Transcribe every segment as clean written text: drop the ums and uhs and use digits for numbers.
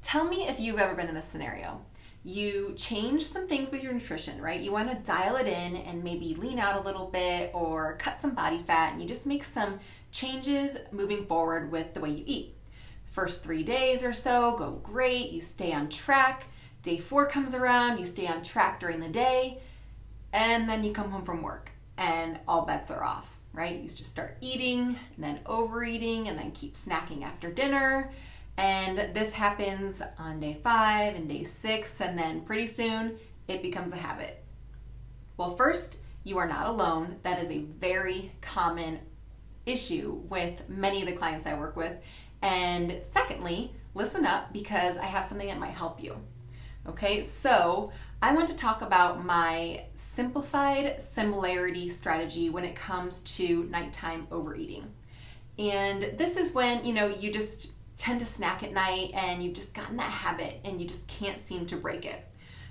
tell me if you've ever been in this scenario. You change some things with your nutrition, right? You want to dial it in and maybe lean out a little bit or cut some body fat, and you just make some changes moving forward with the way you eat. First 3 days or so go great, you stay on track. Day 4 comes around, you stay on track during the day, and then you come home from work and all bets are off, right? You just start eating and then overeating and then keep snacking after dinner. And this happens on day 5 and day 6, and then pretty soon it becomes a habit. Well, first, you are not alone. That is a very common issue with many of the clients I work with. And secondly, listen up because I have something that might help you. Okay, so I want to talk about my simplified similarity strategy when it comes to nighttime overeating. And this is when, you just tend to snack at night and you've just gotten that habit and you just can't seem to break it.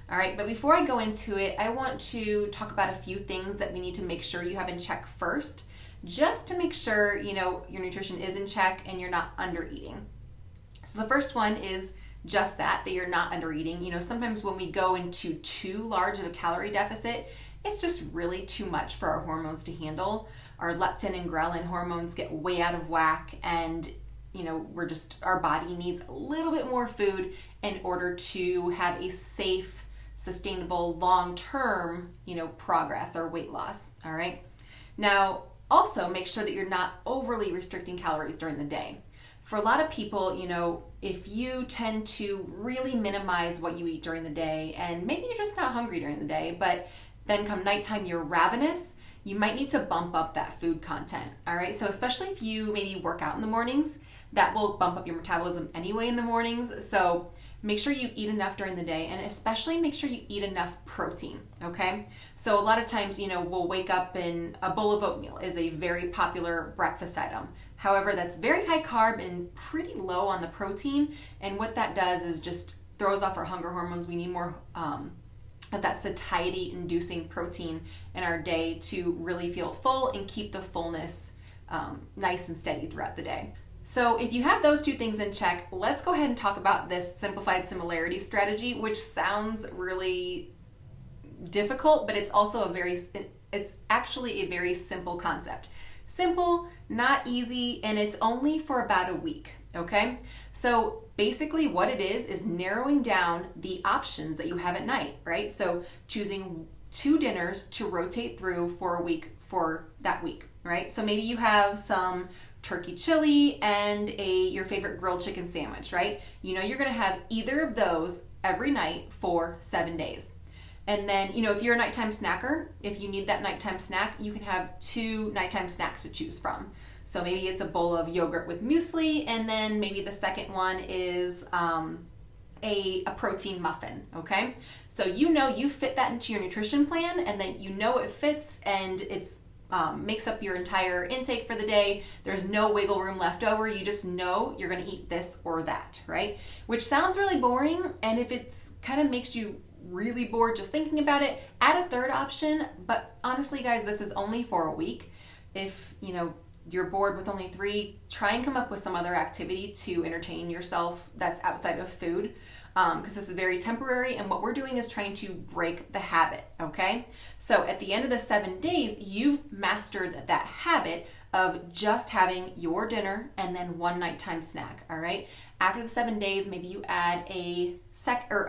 All right, but before I go into it, I want to talk about a few things that we need to make sure you have in check first, just to make sure, your nutrition is in check and you're not under eating. So the first one is just that you're not under eating. Sometimes when we go into too large of a calorie deficit, it's just really too much for our hormones to handle. Our leptin and ghrelin hormones get way out of whack, and our body needs a little bit more food in order to have a safe, sustainable, long-term, progress or weight loss. All right. Now, also make sure that you're not overly restricting calories during the day. For a lot of people, if you tend to really minimize what you eat during the day, and maybe you're just not hungry during the day, but then come nighttime you're ravenous, you might need to bump up that food content. All right. So especially if you maybe work out in the mornings, that will bump up your metabolism anyway in the mornings. So make sure you eat enough during the day, and especially make sure you eat enough protein, okay? So a lot of times, we'll wake up and a bowl of oatmeal is a very popular breakfast item. However, that's very high carb and pretty low on the protein, and what that does is just throws off our hunger hormones. We need more of that satiety-inducing protein in our day to really feel full and keep the fullness nice and steady throughout the day. So if you have those two things in check, let's go ahead and talk about this simplified similarity strategy, which sounds really difficult, but it's also it's actually a very simple concept. Simple, not easy, and it's only for about a week, okay? So basically what it is narrowing down the options that you have at night, right? So choosing 2 dinners to rotate through for a week for that week, right? So maybe you have some turkey chili and your favorite grilled chicken sandwich, right? You're going to have either of those every night for 7 days. And then, if you're a nighttime snacker, if you need that nighttime snack, you can have 2 nighttime snacks to choose from. So maybe it's a bowl of yogurt with muesli, and then maybe the second one is a protein muffin, okay? So you fit that into your nutrition plan, and then it fits, and it's makes up your entire intake for the day. There's no wiggle room left over. You just know you're going to eat this or that, right? Which sounds really boring, and if it's kind of makes you really bored just thinking about it, add a third option. But honestly, guys, this is only for a week. If you're bored with only 3, try and come up with some other activity to entertain yourself that's outside of food, because this is very temporary, and what we're doing is trying to break the habit, okay? So at the end of the 7 days, you've mastered that habit of just having your dinner and then 1 nighttime snack, all right? After the 7 days, maybe you add a third or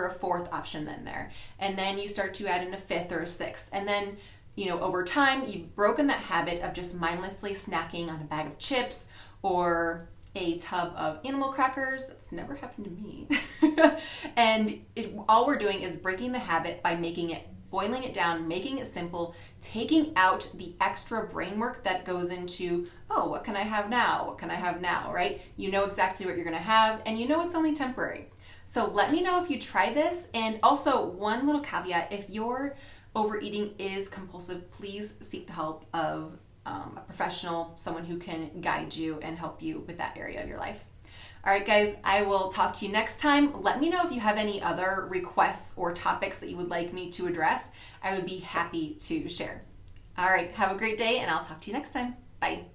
a fourth option then there, and then you start to add in a 5th or a 6th, and then over time, you've broken that habit of just mindlessly snacking on a bag of chips or a tub of animal crackers. That's never happened to me. And all we're doing is breaking the habit by boiling it down, making it simple, taking out the extra brain work that goes into, what can I have now? What can I have now, right? You know exactly what you're going to have, and it's only temporary. So let me know if you try this. And also, one little caveat, if your overeating is compulsive, please seek the help of a professional, someone who can guide you and help you with that area of your life. All right, guys, I will talk to you next time. Let me know if you have any other requests or topics that you would like me to address. I would be happy to share. All right, have a great day, and I'll talk to you next time. Bye.